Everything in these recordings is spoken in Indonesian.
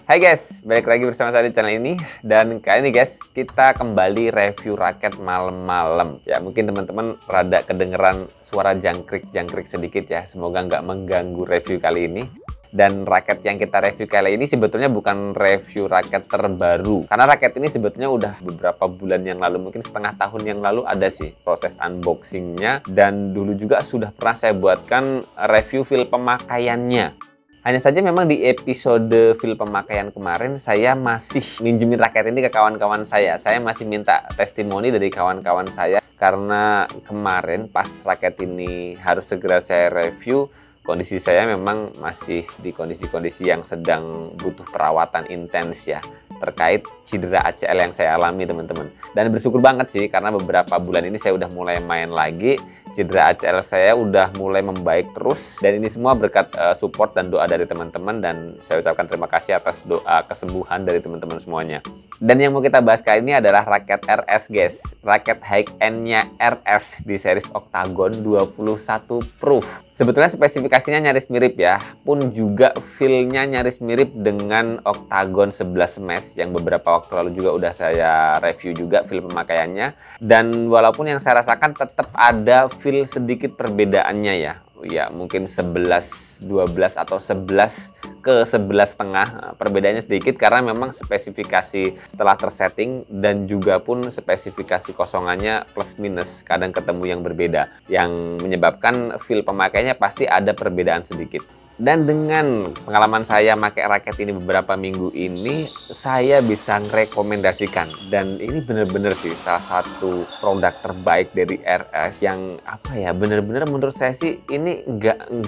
Hai guys, balik lagi bersama saya di channel ini. Dan kali ini guys, kita kembali review raket malam-malam. Ya mungkin teman-teman rada kedengeran suara jangkrik-jangkrik sedikit ya. Semoga nggak mengganggu review kali ini. Dan raket yang kita review kali ini sebetulnya bukan review raket terbaru. Karena raket ini sebetulnya udah beberapa bulan yang lalu, mungkin setengah tahun yang lalu ada sih proses unboxingnya. Dan dulu juga sudah pernah saya buatkan review feel pemakaiannya. Hanya saja memang di episode feel pemakaian kemarin saya masih minjemin raket ini ke kawan-kawan saya. Saya masih minta testimoni dari kawan-kawan saya karena kemarin pas raket ini harus segera saya review, kondisi saya memang masih di kondisi-kondisi yang sedang butuh perawatan intens ya, terkait cedera ACL yang saya alami teman-teman. Dan bersyukur banget sih karena beberapa bulan ini saya udah mulai main lagi, cedera ACL saya udah mulai membaik terus, dan ini semua berkat support dan doa dari teman-teman, dan saya ucapkan terima kasih atas doa kesembuhan dari teman-teman semuanya. Dan yang mau kita bahas kali ini adalah raket RS guys, raket high end-nya RS di series Octagon 21 Proof. Sebetulnya spesifikasinya nyaris mirip ya, pun juga feel-nya nyaris mirip dengan Octagon 11 Smash yang beberapa waktu lalu juga udah saya review juga feel pemakaiannya. Dan walaupun yang saya rasakan tetap ada feel sedikit perbedaannya ya. Ya mungkin 11, 12 atau 11 ke 11,5, perbedaannya sedikit karena memang spesifikasi setelah tersetting dan juga pun spesifikasi kosongannya plus minus kadang ketemu yang berbeda, yang menyebabkan feel pemakaiannya pasti ada perbedaan sedikit. Dan dengan pengalaman saya pakai raket ini beberapa minggu ini, saya bisa merekomendasikan. Dan ini bener-bener sih salah satu produk terbaik dari RS yang apa ya, bener-bener menurut saya sih ini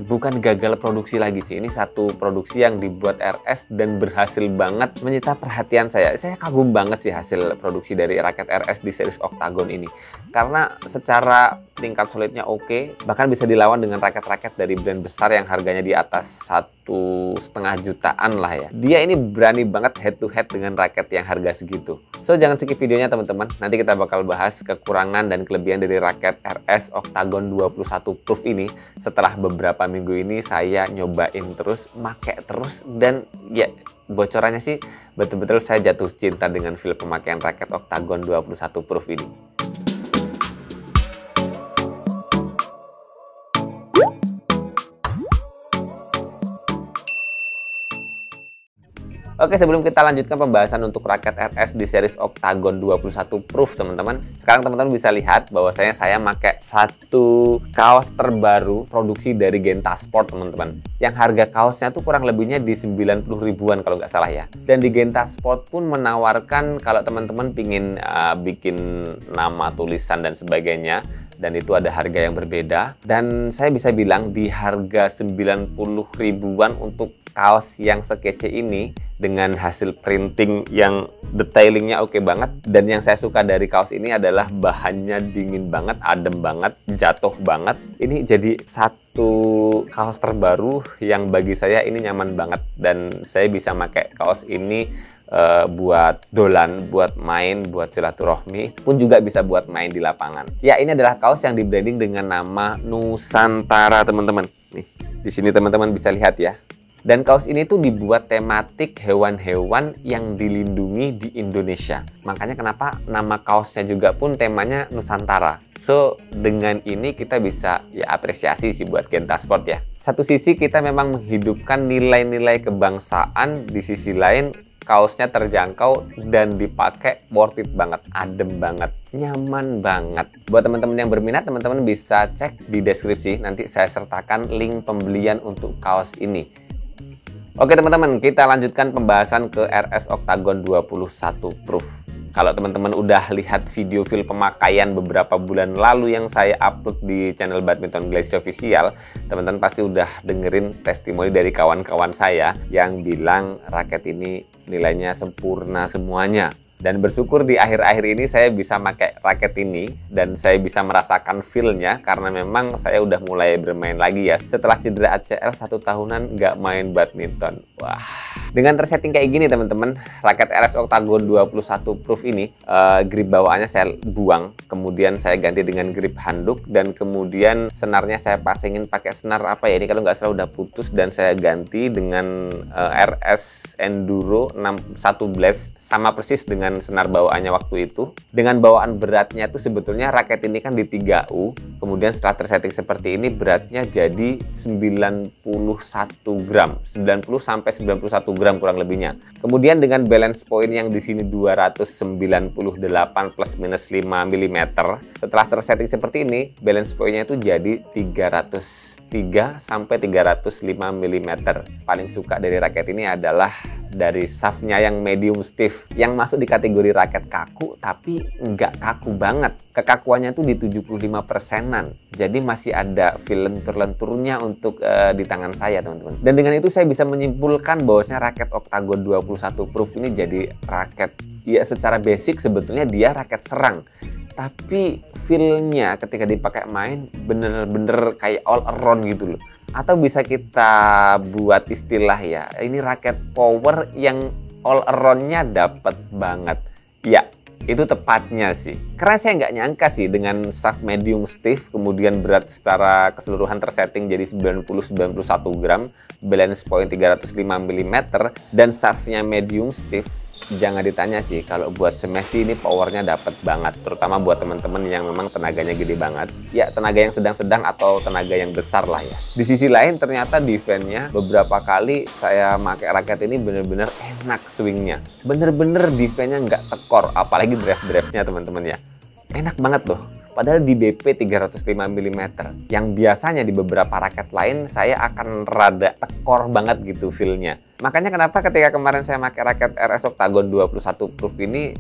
bukan gagal produksi lagi sih. Ini satu produksi yang dibuat RS dan berhasil banget menyita perhatian saya. Saya kagum banget sih hasil produksi dari raket RS di series Octagon ini. Karena secara tingkat solidnya oke, bahkan bisa dilawan dengan raket-raket dari brand besar yang harganya di atas 1,5 jutaan lah ya. Dia ini berani banget head to head dengan raket yang harga segitu. So jangan skip videonya teman-teman. Nanti kita bakal bahas kekurangan dan kelebihan dari raket RS Octagon 21 Proof ini. Setelah beberapa minggu ini saya nyobain terus, make terus, dan ya bocorannya sih betul-betul saya jatuh cinta dengan feel pemakaian raket Octagon 21 Proof ini. Oke, sebelum kita lanjutkan pembahasan untuk raket RS di series Octagon 21 Proof teman-teman, sekarang teman-teman bisa lihat bahwasanya saya pakai satu kaos terbaru produksi dari Genta Sport teman-teman, yang harga kaosnya tuh kurang lebihnya di 90 ribuan kalau nggak salah ya. Dan di Genta Sport pun menawarkan kalau teman-teman pingin bikin nama, tulisan dan sebagainya, dan itu ada harga yang berbeda. Dan saya bisa bilang di harga 90 ribuan untuk kaos yang sekece ini dengan hasil printing yang detailingnya oke banget. Dan yang saya suka dari kaos ini adalah bahannya dingin banget, adem banget, jatuh banget. Ini jadi satu kaos terbaru yang bagi saya ini nyaman banget, dan saya bisa pakai kaos ini buat dolan, buat main, buat silaturahmi, pun juga bisa buat main di lapangan. Ya, ini adalah kaos yang di-branding dengan nama Nusantara teman-teman. Nih, di sini teman-teman bisa lihat ya. Dan kaos ini tuh dibuat tematik hewan-hewan yang dilindungi di Indonesia. Makanya kenapa nama kaosnya juga pun temanya Nusantara. So, dengan ini kita bisa ya apresiasi sih buat Genta Sport ya. Satu sisi kita memang menghidupkan nilai-nilai kebangsaan, di sisi lain kaosnya terjangkau dan dipakai worth it banget, adem banget, nyaman banget. Buat teman-teman yang berminat, teman-teman bisa cek di deskripsi, nanti saya sertakan link pembelian untuk kaos ini. Oke teman-teman, kita lanjutkan pembahasan ke RS Octagon 21 Proof. Kalau teman-teman udah lihat video feel pemakaian beberapa bulan lalu yang saya upload di channel Badminton Glacier Official, teman-teman pasti udah dengerin testimoni dari kawan-kawan saya yang bilang raket ini nilainya sempurna semuanya. Dan bersyukur di akhir-akhir ini saya bisa pakai raket ini dan saya bisa merasakan feel-nya karena memang saya udah mulai bermain lagi ya. Setelah cedera ACL 1 tahunan nggak main badminton. Wah, Dengan tersetting kayak gini teman-teman, raket RS Octagon 21 Proof ini grip bawaannya saya buang, kemudian saya ganti dengan grip handuk, dan kemudian senarnya saya pasangin pakai senar apa ya, ini kalau nggak salah udah putus, dan saya ganti dengan RS Enduro 61 Blast, sama persis dengan senar bawaannya waktu itu. Dengan bawaan beratnya itu sebetulnya raket ini kan di 3U, kemudian setelah tersetting seperti ini beratnya jadi 91 gram, 90 sampai 91 gram kurang lebihnya. Kemudian dengan balance point yang di sini 298 plus minus 5 mm. Setelah tersetting seperti ini, balance point-nya itu jadi 303 sampai 305 mm. Paling suka dari raket ini adalah dari shaftnya yang medium stiff, yang masuk di kategori raket kaku tapi nggak kaku banget. Kekakuannya tuh di 75%-an, jadi masih ada feel lentur-lenturnya untuk di tangan saya teman-teman. Dan dengan itu saya bisa menyimpulkan bahwasanya raket Octagon 21 Proof ini jadi raket, ya secara basic sebetulnya dia raket serang, tapi feel-nya ketika dipakai main bener-bener kayak all around gitu loh. Atau bisa kita buat istilah ya, ini raket power yang all around-nya dapet banget. Ya, itu tepatnya sih. Karena saya nggak nyangka sih dengan shaft medium stiff, kemudian berat secara keseluruhan tersetting jadi 90-91 gram, balance point 305 mm, dan shaftnya medium stiff. Jangan ditanya sih, kalau buat smash ini powernya dapat banget, terutama buat teman-teman yang memang tenaganya gede banget. Ya, tenaga yang sedang-sedang atau tenaga yang besar lah ya. Di sisi lain ternyata defense-nya beberapa kali saya pakai raket ini bener-bener enak swingnya. Bener-bener defense-nya nggak tekor, apalagi drive-drive-nya teman-teman ya. Enak banget loh. Padahal di BP 305 mm, yang biasanya di beberapa raket lain saya akan rada tekor banget gitu feel-nya. Makanya kenapa ketika kemarin saya pakai raket RS Octagon 21 Proof ini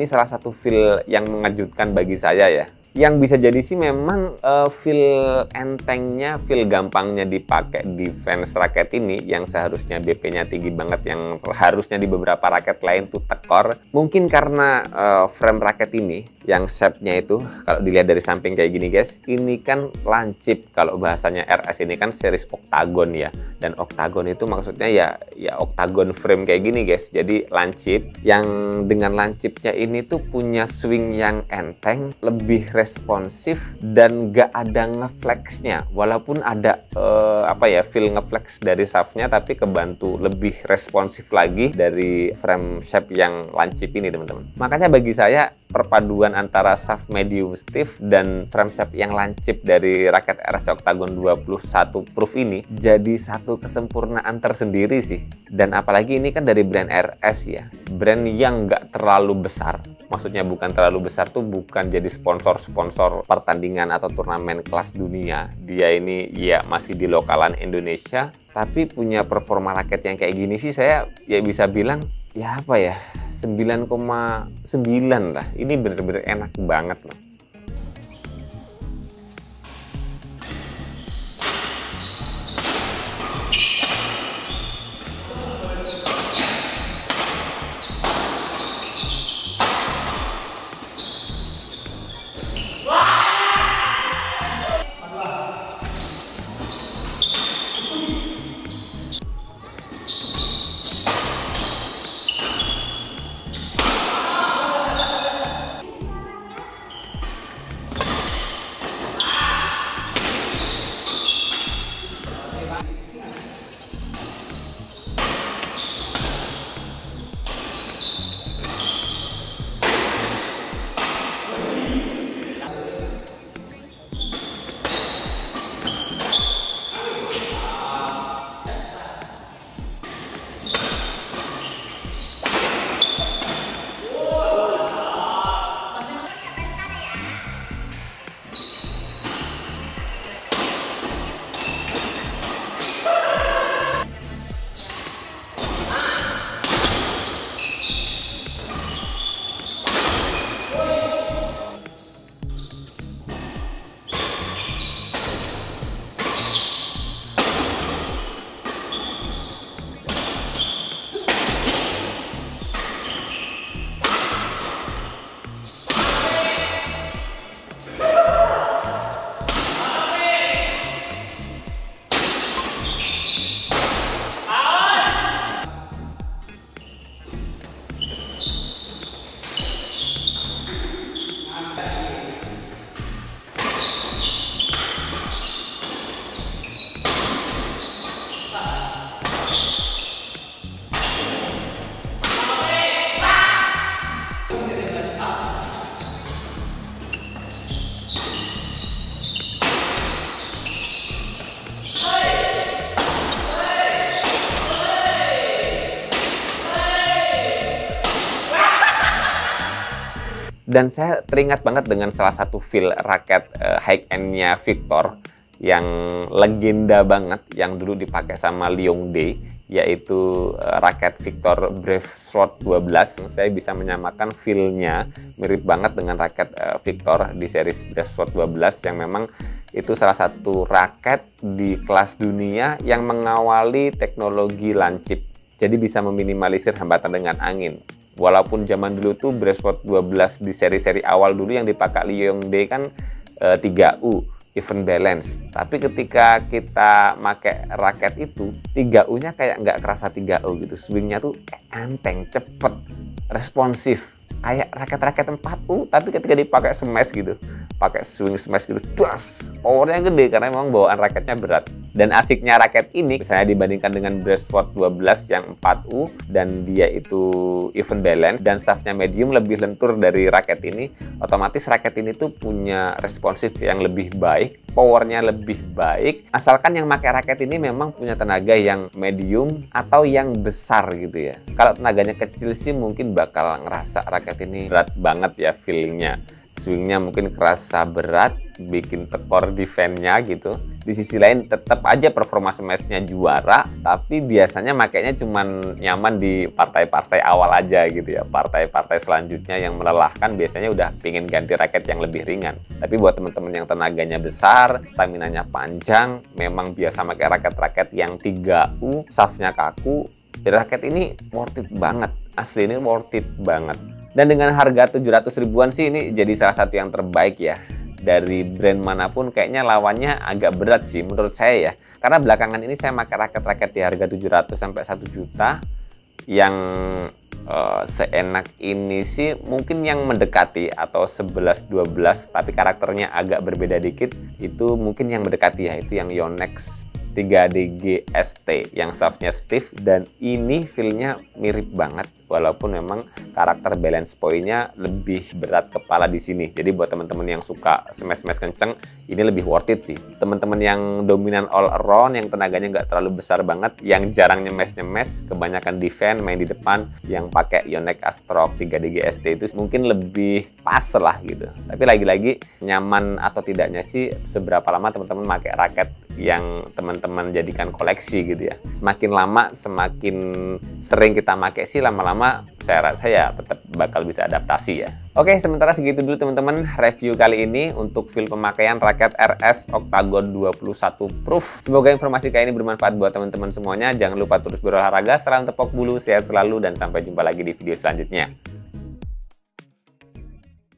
salah satu feel yang mengejutkan bagi saya ya. Yang bisa jadi sih memang feel entengnya, feel gampangnya dipakai defense raket ini yang seharusnya BP-nya tinggi banget, yang harusnya di beberapa raket lain tuh tekor. Mungkin karena frame raket ini yang shape-nya itu kalau dilihat dari samping kayak gini guys, ini kan lancip. Kalau bahasanya RS ini kan series Octagon ya, dan Octagon itu maksudnya ya Octagon frame kayak gini guys, jadi lancip. Yang dengan lancipnya ini tuh punya swing yang enteng, lebih responsif, dan gak ada ngeflexnya. Walaupun ada feel ngeflex dari shaftnya, tapi kebantu lebih responsif lagi dari frame shape yang lancip ini teman-teman. Makanya bagi saya perpaduan antara shaft medium stiff dan frame shape yang lancip dari raket RS Octagon 21 Proof ini jadi satu kesempurnaan tersendiri sih. Dan apalagi ini kan dari brand RS ya, brand yang nggak terlalu besar. Maksudnya bukan terlalu besar tuh bukan jadi sponsor pertandingan atau turnamen kelas dunia. Dia ini ya masih di lokalan Indonesia, tapi punya performa raket yang kayak gini sih saya ya bisa bilang ya apa ya, 9,9 lah. Ini bener-bener enak banget loh. Dan saya teringat banget dengan salah satu feel raket high-end-nya Victor yang legenda banget yang dulu dipakai sama Liongde, yaitu raket Victor Brave Sword 12. Saya bisa menyamakan feel-nya mirip banget dengan raket Victor di series Brave Sword 12 yang memang itu salah satu raket di kelas dunia yang mengawali teknologi lancip. Jadi bisa meminimalisir hambatan dengan angin. Walaupun zaman dulu tuh Brave Sword 12 di seri-seri awal dulu yang dipakai Liongde kan 3U, even balance. Tapi ketika kita pakai raket itu, 3U-nya kayak nggak kerasa 3U gitu. Swingnya tuh enteng, cepet, responsif. Kayak raket-raket 4U, tapi ketika dipakai smash gitu, pakai swing smash gitu, das, powernya gede karena memang bawaan raketnya berat. Dan asiknya raket ini, misalnya dibandingkan dengan Brave Sword 12 yang 4U, dan dia itu even balance, dan shaftnya medium lebih lentur dari raket ini, otomatis raket ini tuh punya responsif yang lebih baik, powernya lebih baik, asalkan yang pakai raket ini memang punya tenaga yang medium atau yang besar gitu ya. Kalau tenaganya kecil sih mungkin bakal ngerasa raket ini berat banget ya feelingnya. Swingnya mungkin kerasa berat, bikin tekor defense-nya gitu. Di sisi lain tetap aja performa smash-nya juara, tapi biasanya makainya cuman nyaman di partai-partai awal aja gitu ya. Partai-partai selanjutnya yang melelahkan biasanya udah pingin ganti raket yang lebih ringan. Tapi buat teman-teman yang tenaganya besar, staminanya panjang, memang biasa pakai raket-raket yang 3U, shaft-nya kaku, raket ini worth it banget. Asli ini worth it banget. Dan dengan harga 700 ribuan sih ini jadi salah satu yang terbaik ya. Dari brand manapun kayaknya lawannya agak berat sih menurut saya ya. Karena belakangan ini saya pakai raket-raket di harga 700 sampai 1 juta. Yang seenak ini sih mungkin yang mendekati atau 11-12 tapi karakternya agak berbeda dikit. Itu mungkin yang mendekati ya, itu yang Yonex 3DG ST yang shaftnya stiff, dan ini feel-nya mirip banget walaupun memang karakter balance point-nya lebih berat kepala di sini. Jadi buat teman-teman yang suka smash-smash kenceng, ini lebih worth it sih. Teman-teman yang dominan all around, yang tenaganya nggak terlalu besar banget, yang jarang nyemes-nyemes, kebanyakan defense, main di depan, yang pakai Yonex Astrok 3DG ST itu mungkin lebih pas lah gitu. Tapi lagi-lagi nyaman atau tidaknya sih seberapa lama teman-teman pakai raket yang teman-teman jadikan koleksi gitu ya. Semakin lama semakin sering kita pakai sih lama-lama saya rasa ya tetap bakal bisa adaptasi ya. Oke, sementara segitu dulu teman-teman review kali ini untuk feel pemakaian raket RS Octagon 21 Proof. Semoga informasi kali ini bermanfaat buat teman-teman semuanya. Jangan lupa terus berolahraga, salam tepok bulu, sehat selalu, dan sampai jumpa lagi di video selanjutnya.